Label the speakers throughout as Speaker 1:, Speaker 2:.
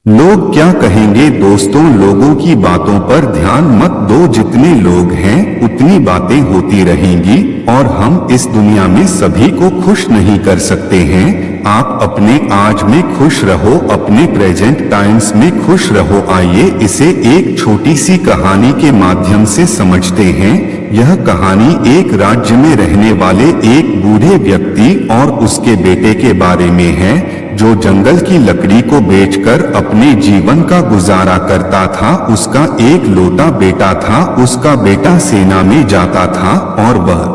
Speaker 1: लोग क्या कहेंगे दोस्तों, लोगों की बातों पर ध्यान मत दो। जितने लोग हैं उतनी बातें होती रहेंगी और हम इस दुनिया में सभी को खुश नहीं कर सकते हैं। आप अपने आज में खुश रहो, अपने प्रेजेंट टाइम्स में खुश रहो। आइए इसे एक छोटी सी कहानी के माध्यम से समझते हैं। यह कहानी एक राज्य में रहने वाले एक बूढ़े व्यक्ति और उसके बेटे के बारे में है, जो जंगल की लकड़ी को बेचकर अपने जीवन का गुजारा करता था। उसका एक लौता बेटा था। उसका बेटा सेना में जाता था और वह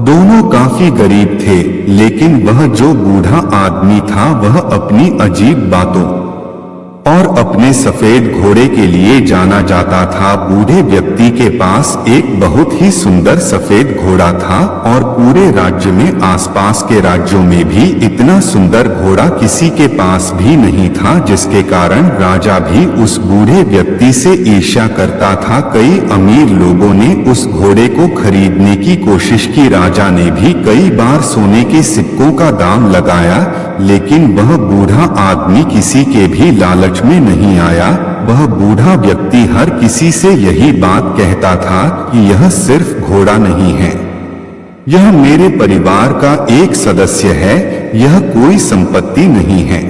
Speaker 1: दोनों काफी गरीब थे, लेकिन वह जो बूढ़ा आदमी था वह अपनी अजीब बातों और अपने सफेद घोड़े के लिए जाना जाता था। बूढ़े व्यक्ति के पास एक बहुत ही सुंदर सफेद घोड़ा था और पूरे राज्य में आसपास के राज्यों में भी इतना सुंदर घोड़ा किसी के पास भी नहीं था, जिसके कारण राजा भी उस बूढ़े व्यक्ति से ईर्ष्या करता था। कई अमीर लोगों ने उस घोड़े को खरीदने की कोशिश की। राजा ने भी कई बार सोने के सिक्कों का दाम लगाया, लेकिन वह बूढ़ा आदमी किसी के भी लालच में नहीं आया। वह बूढ़ा व्यक्ति हर किसी से यही बात कहता था कि यह सिर्फ घोड़ा नहीं है, यह मेरे परिवार का एक सदस्य है, यह कोई संपत्ति नहीं है।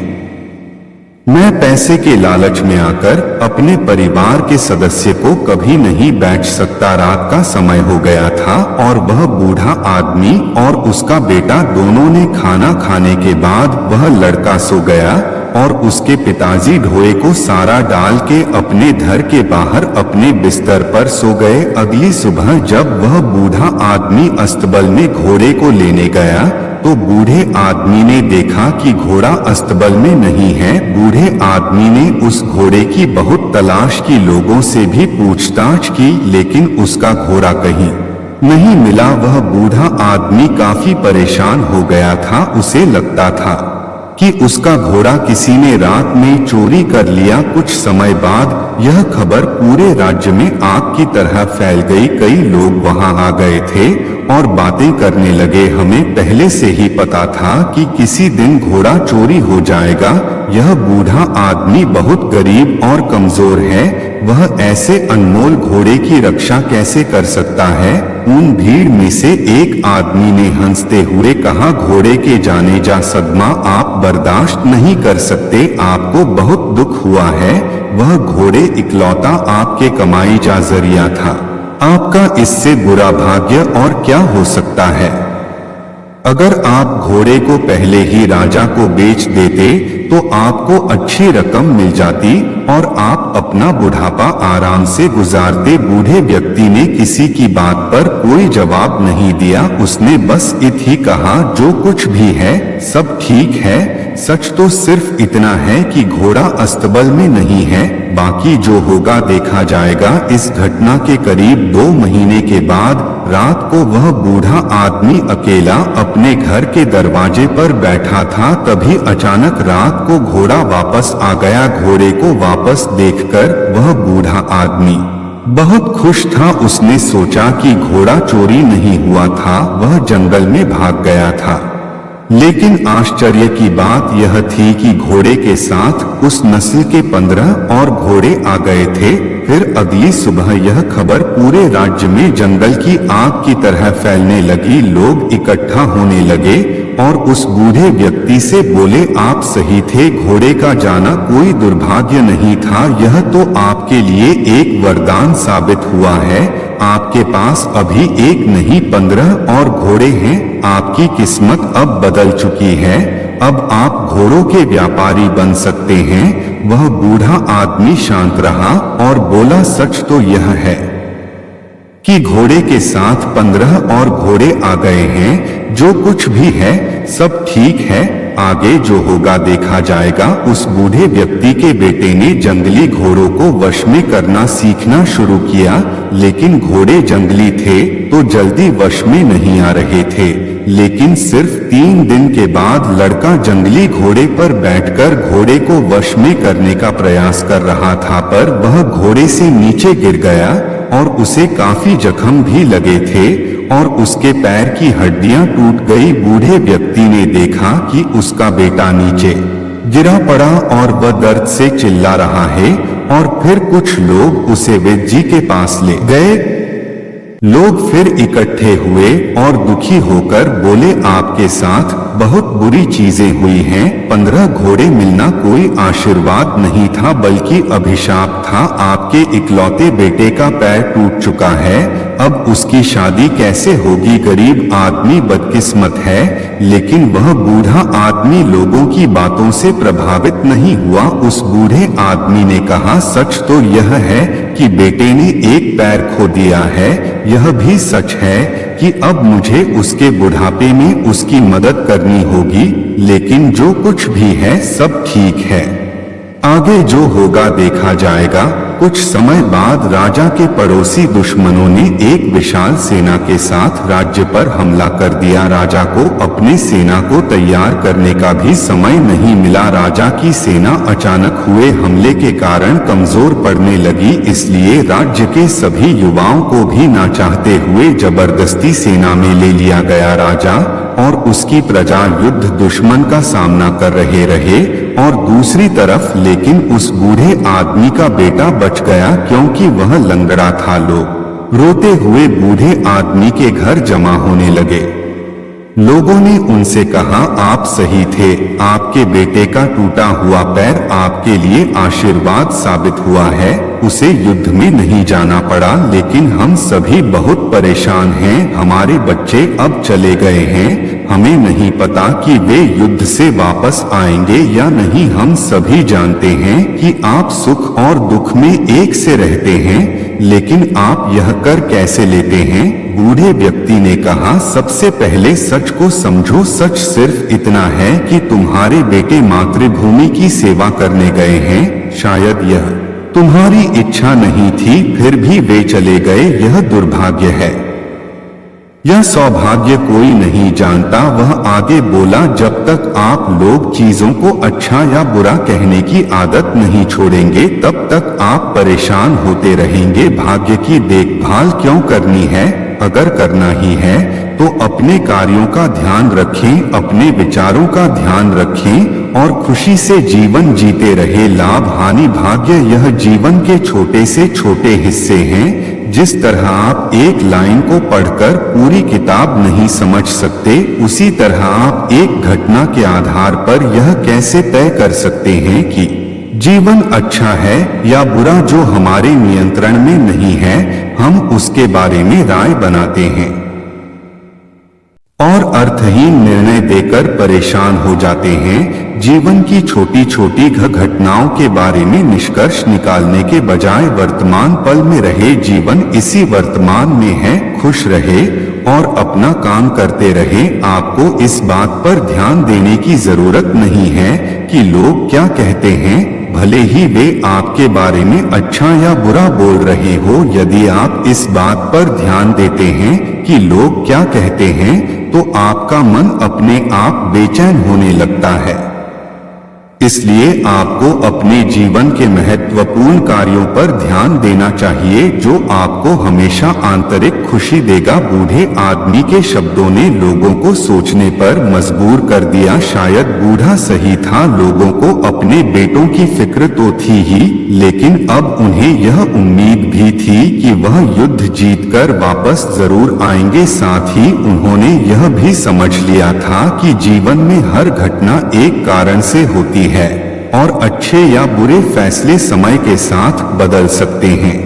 Speaker 1: मैं पैसे के लालच में आकर अपने परिवार के सदस्य को कभी नहीं बेच सकता। रात का समय हो गया था और वह बूढ़ा आदमी और उसका बेटा दोनों ने खाना खाने के बाद वह लड़का सो गया और उसके पिताजी ढोए को सारा डाल के अपने घर के बाहर अपने बिस्तर पर सो गए। अगली सुबह जब वह बूढ़ा आदमी अस्तबल में घोड़े को लेने गया तो बूढ़े आदमी ने देखा कि घोड़ा अस्तबल में नहीं है। बूढ़े आदमी ने उस घोड़े की बहुत तलाश की, लोगों से भी पूछताछ की, लेकिन उसका घोड़ा कहीं नहीं मिला। वह बूढ़ा आदमी काफी परेशान हो गया था। उसे लगता था कि उसका घोड़ा किसी ने रात में चोरी कर लिया। कुछ समय बाद यह खबर पूरे राज्य में आग की तरह फैल गई। कई लोग वहां आ गए थे और बातें करने लगे। हमें पहले से ही पता था कि किसी दिन घोड़ा चोरी हो जाएगा। यह बूढ़ा आदमी बहुत गरीब और कमजोर है, वह ऐसे अनमोल घोड़े की रक्षा कैसे कर सकता है। उन भीड़ में से एक आदमी ने हंसते हुए कहा, घोड़े के जाने जा सदमा आप बर्दाश्त नहीं कर सकते, आपको बहुत दुख हुआ है। वह घोड़े इकलौता आपके कमाई जा जरिया था, आपका इससे बुरा भाग्य और क्या हो सकता है। अगर आप घोड़े को पहले ही राजा को बेच देते तो आपको अच्छी रकम मिल जाती और आप अपना बुढ़ापा आराम से गुजारते। बूढ़े व्यक्ति ने किसी की बात पर कोई जवाब नहीं दिया। उसने बस ही कहा, जो कुछ भी है सब ठीक है, सच तो सिर्फ इतना है कि घोड़ा अस्तबल में नहीं है, बाकी जो होगा देखा जाएगा। इस घटना के करीब 2 महीने के बाद रात को वह बूढ़ा आदमी अकेला अपने घर के दरवाजे पर बैठा था। तभी अचानक रात को घोड़ा वापस आ गया। घोड़े को वापस देखकर वह बूढ़ा आदमी बहुत खुश था। उसने सोचा कि घोड़ा चोरी नहीं हुआ था, वह जंगल में भाग गया था। लेकिन आश्चर्य की बात यह थी कि घोड़े के साथ उस नस्ल के 15 और घोड़े आ गए थे। फिर अगली सुबह यह खबर पूरे राज्य में जंगल की आग की तरह फैलने लगी। लोग इकट्ठा होने लगे और उस बूढ़े व्यक्ति से बोले, आप सही थे, घोड़े का जाना कोई दुर्भाग्य नहीं था, यह तो आपके लिए एक वरदान साबित हुआ है। आपके पास अभी एक नहीं 15 और घोड़े हैं। आपकी किस्मत अब बदल चुकी है, अब आप घोड़ों के व्यापारी बन सकते हैं। वह बूढ़ा आदमी शांत रहा और बोला, सच तो यह है कि घोड़े के साथ 15 और घोड़े आ गए हैं। जो कुछ भी है सब ठीक है, आगे जो होगा देखा जाएगा। उस बूढ़े व्यक्ति के बेटे ने जंगली घोड़ों को वश में करना सीखना शुरू किया, लेकिन घोड़े जंगली थे तो जल्दी वश में नहीं आ रहे थे। लेकिन सिर्फ 3 दिन के बाद लड़का जंगली घोड़े पर बैठकर घोड़े को वश में करने का प्रयास कर रहा था, पर वह घोड़े से नीचे गिर गया और उसे काफी जख्म भी लगे थे और उसके पैर की हड्डियां टूट गई। बूढ़े व्यक्ति ने देखा कि उसका बेटा नीचे गिरा पड़ा और वह दर्द से चिल्ला रहा है। और फिर कुछ लोग उसे वैद्य जी के पास ले गए। लोग फिर इकट्ठे हुए और दुखी होकर बोले, आपके साथ बहुत बुरी चीजें हुई हैं। 15 घोड़े मिलना कोई आशीर्वाद नहीं था बल्कि अभिशाप था। आपके इकलौते बेटे का पैर टूट चुका है, अब उसकी शादी कैसे होगी। गरीब आदमी बदकिस्मत है, लेकिन वह बूढ़ा आदमी लोगों की बातों से प्रभावित नहीं हुआ। उस बूढ़े आदमी ने कहा, सच तो यह है कि बेटे ने एक पैर खो दिया है। यह भी सच है कि अब मुझे उसके बुढ़ापे में उसकी मदद करनी होगी, लेकिन जो कुछ भी है सब ठीक है, आगे जो होगा देखा जाएगा। कुछ समय बाद राजा के पड़ोसी दुश्मनों ने एक विशाल सेना के साथ राज्य पर हमला कर दिया। राजा को अपने सेना को तैयार करने का भी समय नहीं मिला। राजा की सेना अचानक हुए हमले के कारण कमजोर पड़ने लगी, इसलिए राज्य के सभी युवाओं को भी ना चाहते हुए जबरदस्ती सेना में ले लिया गया। राजा और उसकी प्रजा युद्ध दुश्मन का सामना कर रहे और दूसरी तरफ लेकिन उस बूढ़े आदमी का बेटा बच गया, क्योंकि वह लंगड़ा था। लोग रोते हुए बूढ़े आदमी के घर जमा होने लगे। लोगों ने उनसे कहा, आप सही थे, आपके बेटे का टूटा हुआ पैर आपके लिए आशीर्वाद साबित हुआ है। उसे युद्ध में नहीं जाना पड़ा, लेकिन हम सभी बहुत परेशान हैं। हमारे बच्चे अब चले गए हैं, हमें नहीं पता कि वे युद्ध से वापस आएंगे या नहीं। हम सभी जानते हैं कि आप सुख और दुख में एक से रहते हैं, लेकिन आप यह कर कैसे लेते हैं। बूढ़े व्यक्ति ने कहा, सबसे पहले सच को समझो। सच सिर्फ इतना है कि तुम्हारे बेटे मातृभूमि की सेवा करने गए हैं। शायद यह तुम्हारी इच्छा नहीं थी, फिर भी वे चले गए। यह दुर्भाग्य है, यह सौभाग्य कोई नहीं जानता। वह आगे बोला, जब तक आप लोग चीजों को अच्छा या बुरा कहने की आदत नहीं छोड़ेंगे, तब तक आप परेशान होते रहेंगे। भाग्य की देखभाल क्यों करनी है? अगर करना ही है तो अपने कार्यों का ध्यान रखें, अपने विचारों का ध्यान रखें और खुशी से जीवन जीते रहे। लाभ हानि भाग्य, यह जीवन के छोटे से छोटे हिस्से हैं। जिस तरह आप एक लाइन को पढ़कर पूरी किताब नहीं समझ सकते, उसी तरह आप एक घटना के आधार पर यह कैसे तय कर सकते हैं कि जीवन अच्छा है या बुरा। जो हमारे नियंत्रण में नहीं है, हम उसके बारे में राय बनाते हैं और अर्थहीन निर्णय देकर परेशान हो जाते हैं। जीवन की छोटी छोटी घटनाओं के बारे में निष्कर्ष निकालने के बजाय वर्तमान पल में रहे। जीवन इसी वर्तमान में है, खुश रहे और अपना काम करते रहे। आपको इस बात पर ध्यान देने की जरूरत नहीं है कि लोग क्या कहते हैं, भले ही वे आपके बारे में अच्छा या बुरा बोल रहे हो। यदि आप इस बात पर ध्यान देते हैं कि लोग क्या कहते हैं, तो आपका मन अपने आप बेचैन होने लगता है। इसलिए आपको अपने जीवन के महत्वपूर्ण कार्यों पर ध्यान देना चाहिए, जो आपको हमेशा आंतरिक खुशी देगा। बूढ़े आदमी के शब्दों ने लोगों को सोचने पर मजबूर कर दिया। शायद बूढ़ा सही था, लोगों को अपने बेटों की फिक्र तो थी ही, लेकिन अब उन्हें यह उम्मीद भी थी कि वह युद्ध जीतकर वापस जरूर आएंगे। साथ ही उन्होंने यह भी समझ लिया था कि जीवन में हर घटना एक कारण से होती है और अच्छे या बुरे फैसले समय के साथ बदल सकते हैं।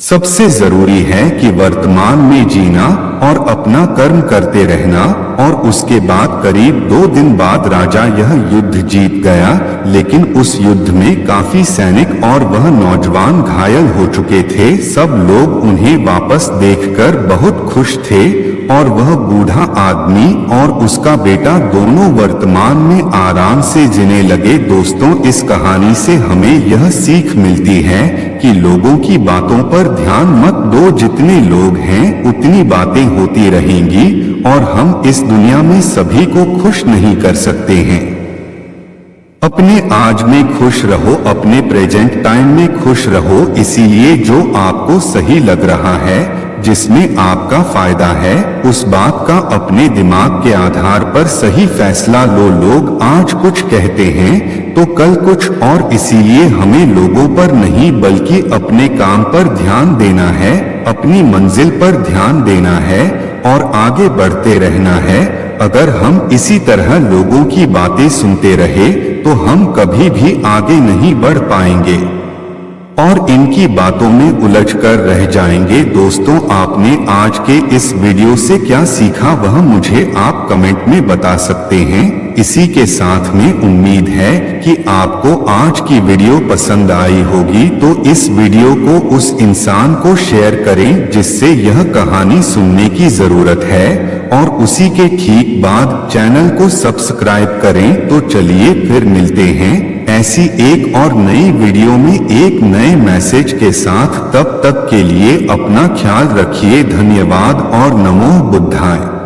Speaker 1: सबसे जरूरी है कि वर्तमान में जीना और अपना कर्म करते रहना। और उसके बाद करीब 2 दिन बाद राजा यह युद्ध जीत गया, लेकिन उस युद्ध में काफी सैनिक और वह नौजवान घायल हो चुके थे। सब लोग उन्हें वापस देखकर बहुत खुश थे और वह बूढ़ा आदमी और उसका बेटा दोनों वर्तमान में आराम से जीने लगे। दोस्तों, इस कहानी से हमें यह सीख मिलती है कि लोगों की बातों पर ध्यान मत दो। जितने लोग हैं उतनी बातें होती रहेंगी और हम इस दुनिया में सभी को खुश नहीं कर सकते हैं। अपने आज में खुश रहो, अपने प्रेजेंट टाइम में खुश रहो। इसीलिए जो आपको सही लग रहा है जिसमें आपका फायदा है उस बात का अपने दिमाग के आधार पर सही फैसला लो। लोग आज कुछ कहते हैं तो कल कुछ, और इसीलिए हमें लोगों पर नहीं बल्कि अपने काम पर ध्यान देना है, अपनी मंजिल पर ध्यान देना है और आगे बढ़ते रहना है। अगर हम इसी तरह लोगों की बातें सुनते रहे तो हम कभी भी आगे नहीं बढ़ पाएंगे और इनकी बातों में उलझकर रह जाएंगे। दोस्तों, आपने आज के इस वीडियो से क्या सीखा वह मुझे आप कमेंट में बता सकते हैं। इसी के साथ में उम्मीद है कि आपको आज की वीडियो पसंद आई होगी, तो इस वीडियो को उस इंसान को शेयर करें जिससे यह कहानी सुनने की जरूरत है और उसी के ठीक बाद चैनल को सब्सक्राइब करें। तो चलिए फिर मिलते हैं ऐसी एक और नई वीडियो में एक नए मैसेज के साथ। तब तक के लिए अपना ख्याल रखिए। धन्यवाद और नमो बुद्धाय।